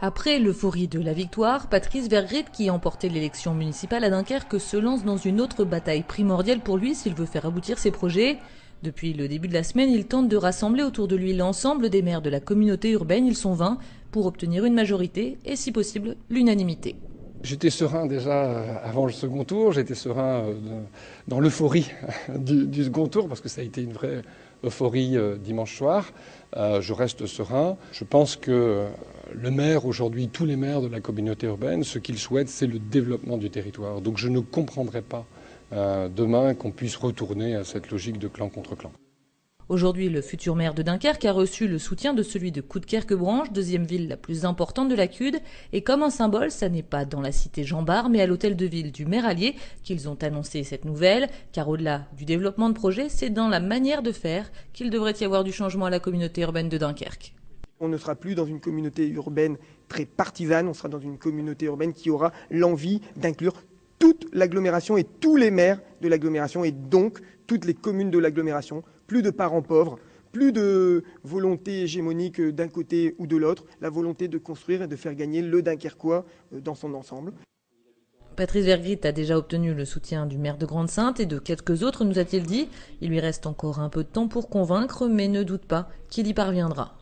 Après l'euphorie de la victoire, Patrice Vergrit, qui a emporté l'élection municipale à Dunkerque, se lance dans une autre bataille primordiale pour lui s'il veut faire aboutir ses projets. Depuis le début de la semaine, il tente de rassembler autour de lui l'ensemble des maires de la communauté urbaine, ils sont 20, pour obtenir une majorité et, si possible, l'unanimité. J'étais serein déjà avant le second tour, j'étais serein dans l'euphorie du second tour, parce que ça a été une vraie euphorie dimanche soir. Je reste serein. Je pense que le maire aujourd'hui, tous les maires de la communauté urbaine, ce qu'ils souhaitent, c'est le développement du territoire. Donc je ne comprendrai pas demain qu'on puisse retourner à cette logique de clan contre clan. Aujourd'hui, le futur maire de Dunkerque a reçu le soutien de celui de Coudekerque-Branche, deuxième ville la plus importante de la CUD. Et comme un symbole, ça n'est pas dans la cité Jean Bart, mais à l'hôtel de ville du maire allié qu'ils ont annoncé cette nouvelle. Car au-delà du développement de projet, c'est dans la manière de faire qu'il devrait y avoir du changement à la communauté urbaine de Dunkerque. On ne sera plus dans une communauté urbaine très partisane, on sera dans une communauté urbaine qui aura l'envie d'inclure toute l'agglomération et tous les maires de l'agglomération et donc toutes les communes de l'agglomération. Plus de parents pauvres, plus de volonté hégémonique d'un côté ou de l'autre, la volonté de construire et de faire gagner le Dunkerquois dans son ensemble. Patrice Vergrit a déjà obtenu le soutien du maire de Grande-Synthe et de quelques autres, nous a-t-il dit. Il lui reste encore un peu de temps pour convaincre, mais ne doute pas qu'il y parviendra.